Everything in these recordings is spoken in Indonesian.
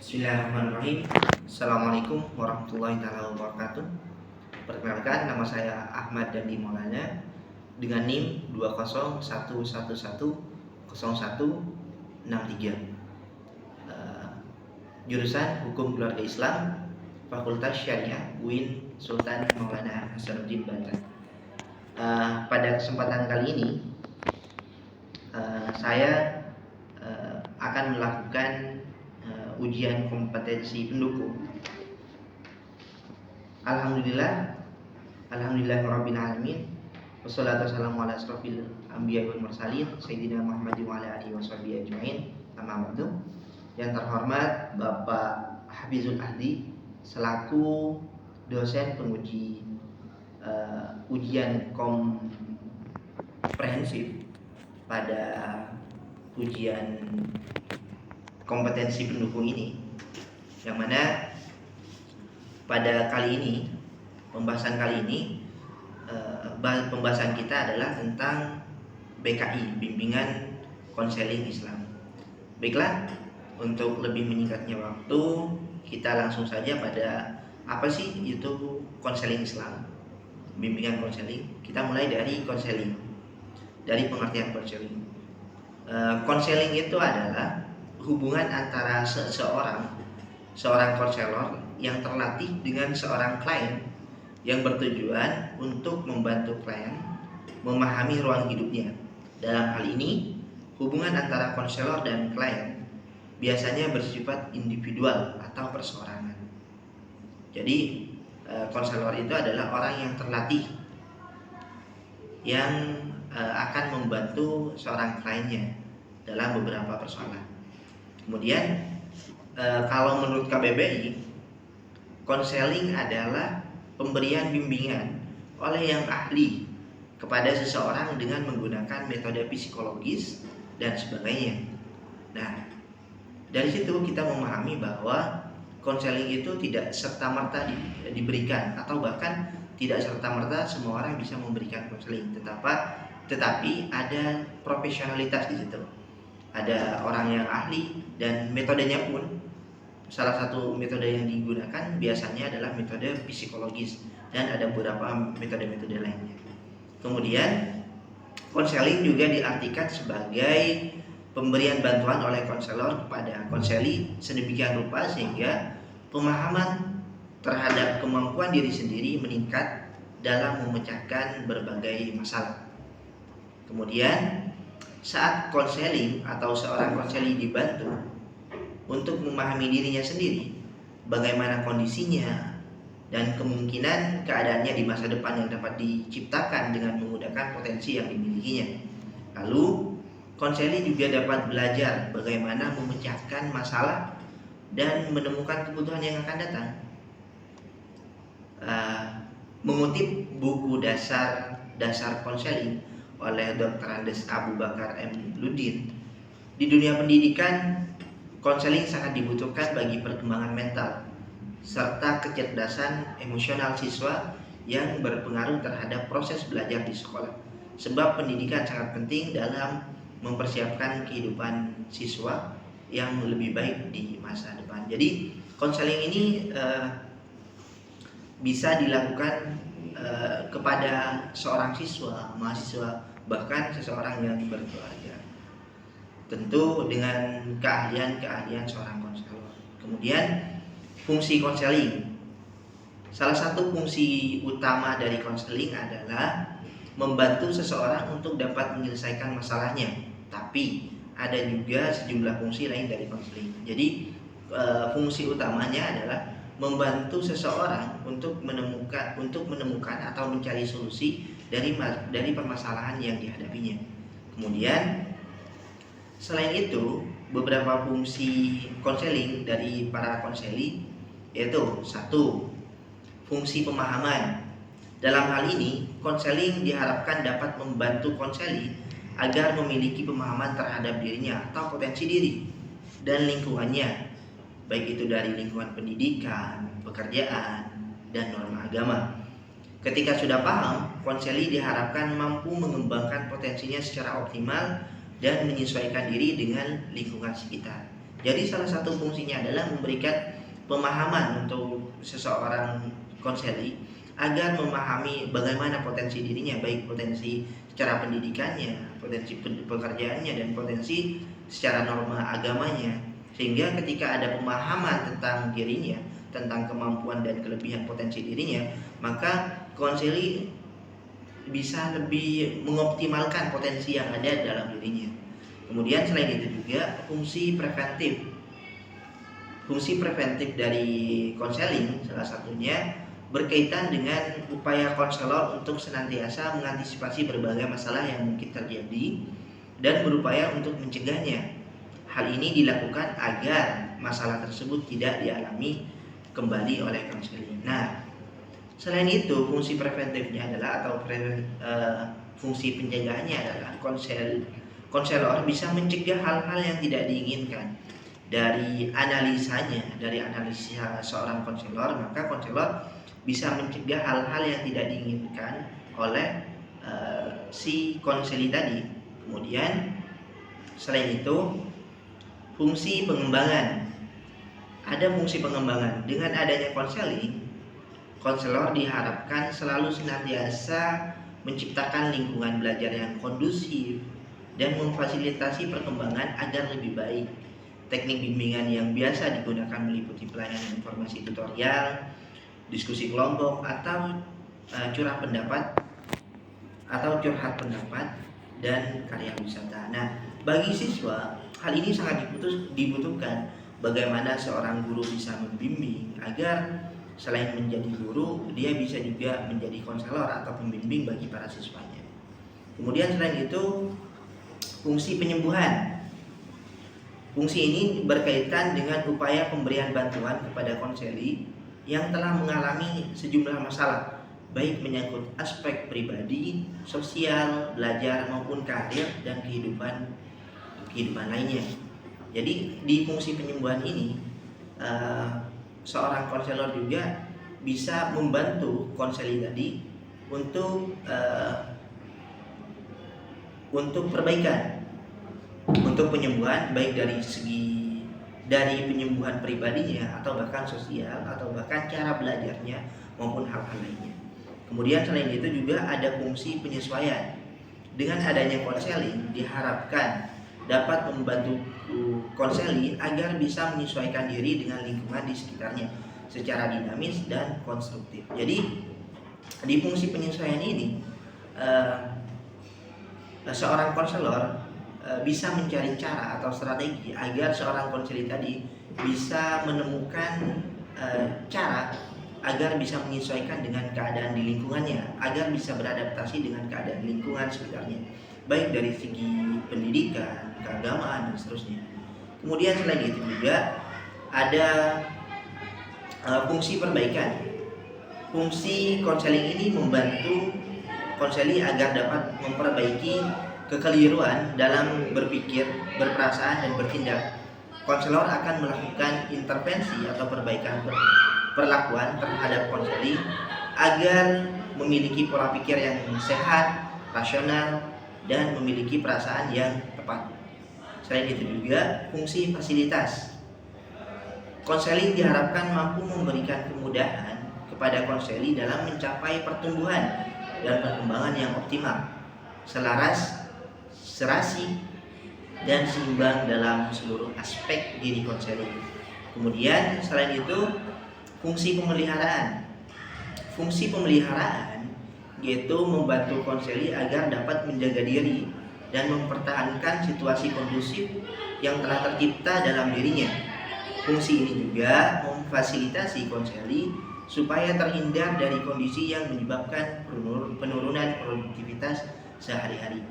Bismillahirrahmanirrahim. Assalamualaikum warahmatullahi wabarakatuh. Perkenalkan, nama saya Ahmad Dandi Maulana dengan NIM 201110163. Jurusan Hukum Keluarga Islam, Fakultas Syariah UIN Sultan Maulana Hasanuddin Banten. Pada kesempatan kali ini saya akan melakukan ujian kompetensi pendukung. Alhamdulillahirabbil alamin. Wassalatu wassalamu ala asrofil anbiya'i wal mursalin sayyidina Muhammadin wa ala alihi washabihi ajmain. Amma ba'du. Yang terhormat Bapak Hafizul Ahdi selaku dosen penguji ujian komprehensif pada ujian kompetensi pendukung ini, yang mana pada kali ini pembahasan kita adalah tentang BKI, bimbingan konseling Islam. Baiklah, untuk lebih menyingkatnya waktu, kita langsung saja pada apa sih itu konseling Islam, bimbingan konseling. Kita mulai dari konseling, dari pengertian konseling. Konseling itu adalah hubungan antara seorang konselor yang terlatih dengan seorang klien yang bertujuan untuk membantu klien memahami ruang hidupnya. Dalam hal ini, hubungan antara konselor dan klien biasanya bersifat individual atau perseorangan. Jadi, konselor itu adalah orang yang terlatih yang akan membantu seorang kliennya dalam beberapa persoalan. Kemudian kalau menurut KBBI, konseling adalah pemberian bimbingan oleh yang ahli kepada seseorang dengan menggunakan metode psikologis dan sebagainya. Nah, dari situ kita memahami bahwa konseling itu tidak serta-merta diberikan, atau bahkan tidak serta-merta semua orang bisa memberikan konseling, tetapi ada profesionalitas di situ. Ada orang yang ahli, dan metodenya pun salah satu metode yang digunakan biasanya adalah metode psikologis, dan ada beberapa metode-metode lainnya. Kemudian konseling juga diartikan sebagai pemberian bantuan oleh konselor kepada konseli sedemikian rupa sehingga pemahaman terhadap kemampuan diri sendiri meningkat dalam memecahkan berbagai masalah. Kemudian saat konseling atau seorang konseli dibantu untuk memahami dirinya sendiri, bagaimana kondisinya dan kemungkinan keadaannya di masa depan yang dapat diciptakan dengan menggunakan potensi yang dimilikinya. Lalu, konseli juga dapat belajar bagaimana memecahkan masalah dan menemukan kebutuhan yang akan datang. Mengutip buku dasar konseling oleh Dr. Andes Abu Bakar M. Ludin, di dunia pendidikan, konseling sangat dibutuhkan bagi perkembangan mental serta kecerdasan emosional siswa yang berpengaruh terhadap proses belajar di sekolah. Sebab pendidikan sangat penting dalam mempersiapkan kehidupan siswa yang lebih baik di masa depan. Jadi konseling ini bisa dilakukan kepada seorang siswa, mahasiswa, bahkan seseorang yang berkeluarga, tentu dengan keahlian seorang konselor. Kemudian fungsi konseling, salah satu fungsi utama dari konseling adalah membantu seseorang untuk dapat menyelesaikan masalahnya. Tapi ada juga sejumlah fungsi lain dari konseling. Jadi fungsi utamanya adalah membantu seseorang untuk menemukan atau mencari solusi dari permasalahan yang dihadapinya. Kemudian selain itu, beberapa fungsi konseling dari para konseli yaitu: 1. Fungsi pemahaman. Dalam hal ini, konseling diharapkan dapat membantu konseli agar memiliki pemahaman terhadap dirinya atau potensi diri dan lingkungannya, baik itu dari lingkungan pendidikan, pekerjaan, dan norma agama. Ketika sudah paham, konseli diharapkan mampu mengembangkan potensinya secara optimal dan menyesuaikan diri dengan lingkungan sekitar. Jadi salah satu fungsinya adalah memberikan pemahaman untuk seseorang konseli agar memahami bagaimana potensi dirinya, baik potensi secara pendidikannya, potensi pekerjaannya, dan potensi secara norma agamanya. Sehingga ketika ada pemahaman tentang dirinya, tentang kemampuan dan kelebihan potensi dirinya, maka konseli bisa lebih mengoptimalkan potensi yang ada dalam dirinya. Kemudian selain itu juga fungsi preventif. Fungsi preventif dari konseling salah satunya berkaitan dengan upaya konselor untuk senantiasa mengantisipasi berbagai masalah yang mungkin terjadi dan berupaya untuk mencegahnya. Hal ini dilakukan agar masalah tersebut tidak dialami kembali oleh konseling. Nah, selain itu fungsi preventifnya adalah fungsi pencegahannya adalah konselor bisa mencegah hal-hal yang tidak diinginkan. Dari analisa seorang konselor, maka konselor bisa mencegah hal-hal yang tidak diinginkan oleh si konseli tadi. Kemudian selain itu fungsi pengembangan. Ada fungsi pengembangan. Dengan adanya konseling, konselor diharapkan selalu senantiasa menciptakan lingkungan belajar yang kondusif dan memfasilitasi perkembangan agar lebih baik. Teknik bimbingan yang biasa digunakan meliputi pelayanan informasi tutorial, diskusi kelompok, atau curhat pendapat dan karya wisata. Nah, bagi siswa hal ini sangat dibutuhkan. Bagaimana seorang guru bisa membimbing agar selain menjadi guru, dia bisa juga menjadi konselor atau pembimbing bagi para siswanya. Kemudian selain itu, fungsi penyembuhan. Fungsi ini berkaitan dengan upaya pemberian bantuan kepada konseli yang telah mengalami sejumlah masalah, baik menyangkut aspek pribadi, sosial, belajar, maupun karir dan kehidupan lainnya. Jadi di fungsi penyembuhan ini, seorang konselor juga bisa membantu konseli tadi untuk perbaikan, untuk penyembuhan, baik dari penyembuhan pribadinya atau bahkan sosial atau bahkan cara belajarnya maupun hal-hal lainnya. Kemudian selain itu juga ada fungsi penyesuaian. Dengan adanya konseling diharapkan dapat membantu konseli agar bisa menyesuaikan diri dengan lingkungan di sekitarnya secara dinamis dan konstruktif. Jadi di fungsi penyesuaian ini seorang konselor bisa mencari cara atau strategi agar seorang konseli tadi bisa menemukan cara agar bisa menyesuaikan dengan keadaan di lingkungannya, agar bisa beradaptasi dengan keadaan lingkungan sekitarnya, baik dari segi pendidikan, keagamaan, dan seterusnya. Kemudian selain itu juga ada fungsi perbaikan. Fungsi konseling ini membantu konseli agar dapat memperbaiki kekeliruan dalam berpikir, berperasaan, dan bertindak. Konselor akan melakukan intervensi atau perbaikan perlakuan terhadap konseli agar memiliki pola pikir yang sehat, rasional, dan memiliki perasaan yang tepat. Selain itu juga fungsi fasilitas. Konseling diharapkan mampu memberikan kemudahan kepada konseli dalam mencapai pertumbuhan dan perkembangan yang optimal, selaras, serasi, dan seimbang dalam seluruh aspek diri konseli. Kemudian selain itu fungsi pemeliharaan. Fungsi pemeliharaan yaitu membantu konseli agar dapat menjaga diri dan mempertahankan situasi kondusif yang telah tercipta dalam dirinya. Fungsi ini juga memfasilitasi konseli supaya terhindar dari kondisi yang menyebabkan penurunan produktivitas sehari-hari.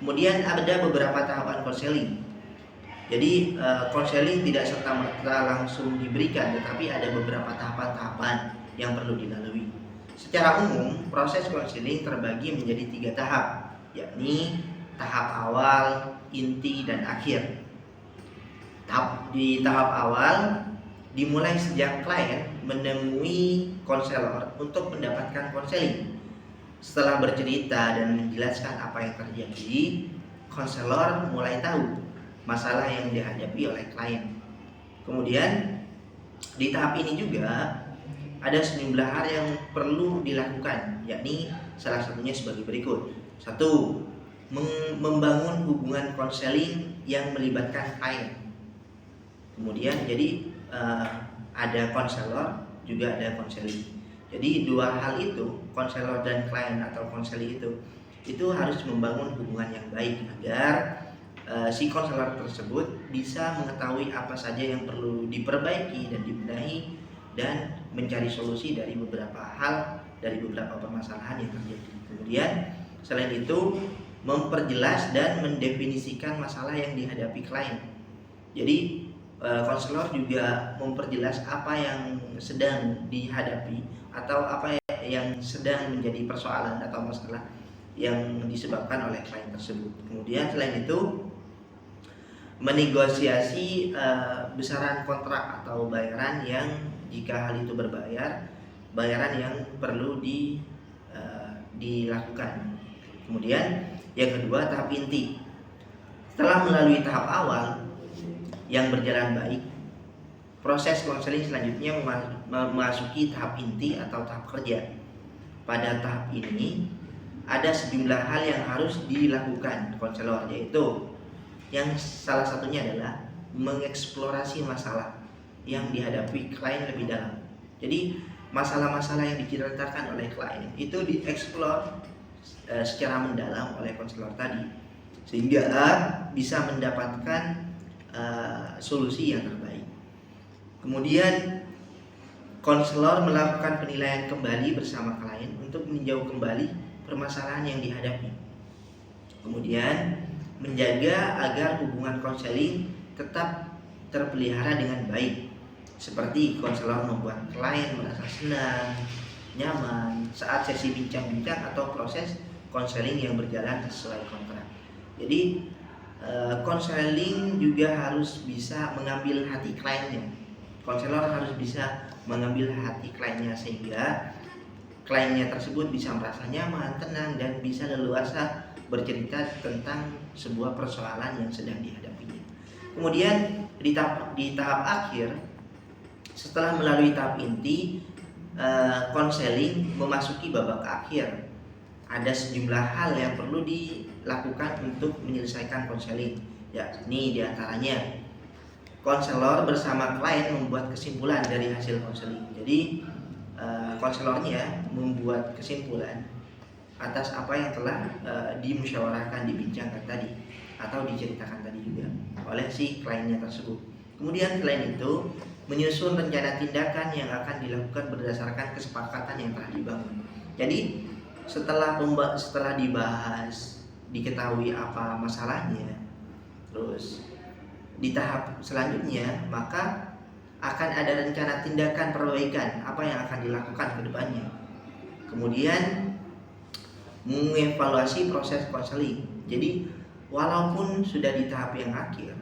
Kemudian ada beberapa tahapan konseling. Jadi konseling tidak serta-merta langsung diberikan, tetapi ada beberapa tahapan-tahapan yang perlu dilalui. Secara umum, proses konseling terbagi menjadi 3 tahap, yakni tahap awal, inti, dan akhir. Di tahap awal dimulai sejak klien menemui konselor untuk mendapatkan konseling. Setelah bercerita dan menjelaskan apa yang terjadi, konselor mulai tahu masalah yang dihadapi oleh klien. Kemudian di tahap ini juga ada sejumlah hal yang perlu dilakukan, yakni salah satunya sebagai berikut. Satu, membangun hubungan konseling yang melibatkan klien. Kemudian jadi ada konselor, juga ada konseling. Jadi dua hal itu, konselor dan klien atau konseling itu harus membangun hubungan yang baik agar si konselor tersebut bisa mengetahui apa saja yang perlu diperbaiki dan dibenahi dan mencari solusi dari beberapa hal, dari beberapa permasalahan yang terjadi. Kemudian selain itu memperjelas dan mendefinisikan masalah yang dihadapi klien. Jadi konselor juga memperjelas apa yang sedang dihadapi atau apa yang sedang menjadi persoalan atau masalah yang disebabkan oleh klien tersebut. Kemudian selain itu menegosiasi besaran kontrak atau bayaran yang jika hal itu berbayar, bayaran yang perlu dilakukan. Kemudian yang kedua, tahap inti. Setelah melalui tahap awal yang berjalan baik, proses konseling selanjutnya memasuki tahap inti atau tahap kerja. Pada tahap ini ada sejumlah hal yang harus dilakukan konselor, yaitu yang salah satunya adalah mengeksplorasi masalah yang dihadapi klien lebih dalam. Jadi masalah-masalah yang diceritakan oleh klien itu dieksplor secara mendalam oleh konselor tadi, sehingga bisa mendapatkan solusi yang terbaik. Kemudian konselor melakukan penilaian kembali bersama klien untuk meninjau kembali permasalahan yang dihadapi. Kemudian menjaga agar hubungan konseling tetap terpelihara dengan baik, seperti konselor membuat klien merasa senang, nyaman saat sesi bincang-bincang atau proses konseling yang berjalan sesuai kontrak. Jadi konseling juga harus bisa mengambil hati kliennya. Konselor harus bisa mengambil hati kliennya sehingga kliennya tersebut bisa merasa nyaman, tenang, dan bisa leluasa bercerita tentang sebuah persoalan yang sedang dihadapinya. Kemudian di tahap akhir, setelah melalui tahap inti, konseling memasuki babak akhir. Ada sejumlah hal yang perlu dilakukan untuk menyelesaikan konseling, yakni diantaranya konselor bersama klien membuat kesimpulan dari hasil konseling. Jadi konselornya membuat kesimpulan atas apa yang telah dimusyawarahkan, dibincangkan tadi atau diceritakan tadi juga oleh si kliennya tersebut. Kemudian selain itu menyusun rencana tindakan yang akan dilakukan berdasarkan kesepakatan yang telah dibangun. Jadi setelah dibahas, diketahui apa masalahnya, terus di tahap selanjutnya maka akan ada rencana tindakan perbaikan apa yang akan dilakukan ke depannya. Kemudian mengevaluasi proses konseling. Jadi walaupun sudah di tahap yang akhir,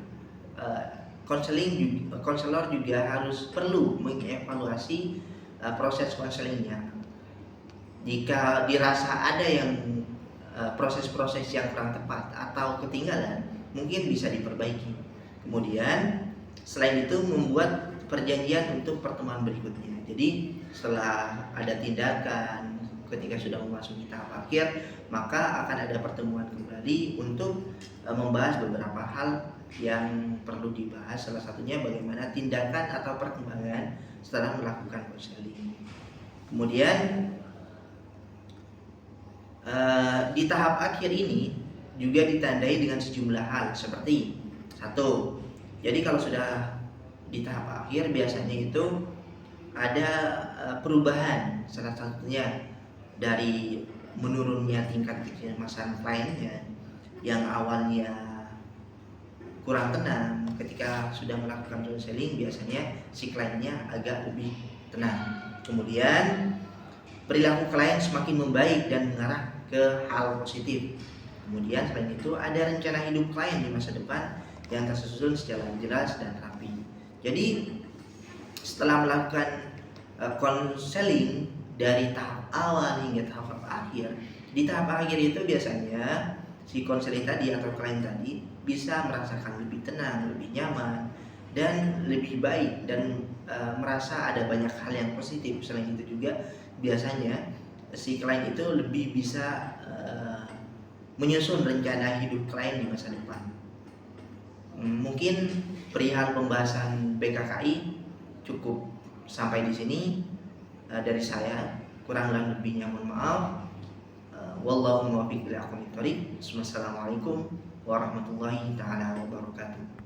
konselor juga harus perlu mengevaluasi proses konselingnya. Jika dirasa ada yang proses-proses yang kurang tepat atau ketinggalan, mungkin bisa diperbaiki. Kemudian selain itu membuat perjanjian untuk pertemuan berikutnya. Jadi setelah ada tindakan, ketika sudah memasuki tahap akhir, maka akan ada pertemuan kembali untuk membahas beberapa hal yang perlu dibahas. Salah satunya bagaimana tindakan atau perkembangan setelah melakukan konseling. Kemudian di tahap akhir ini juga ditandai dengan sejumlah hal seperti satu. Jadi kalau sudah di tahap akhir biasanya itu ada perubahan, salah satunya dari menurunnya tingkat kecemasan kliennya yang awalnya kurang tenang. Ketika sudah melakukan konseling biasanya si kliennya agak lebih tenang. Kemudian perilaku klien semakin membaik dan mengarah ke hal positif. Kemudian selain itu ada rencana hidup klien di masa depan yang tersusun secara jelas dan rapi. Jadi setelah melakukan konseling dari tahap awal hingga tahap akhir, di tahap akhir itu biasanya si konseling tadi atau klien tadi bisa merasakan lebih tenang, lebih nyaman, dan lebih baik, dan merasa ada banyak hal yang positif. Selain itu juga biasanya si klien itu lebih bisa menyusun rencana hidup klien di masa depan. Mungkin perihal pembahasan BKKI cukup sampai di sini dari saya. Kurang lebihnya mohon maaf. Wallahu muwaffiq ila aqwamit thoriq. Wassalamualaikum warahmatullahi taala wabarakatuh.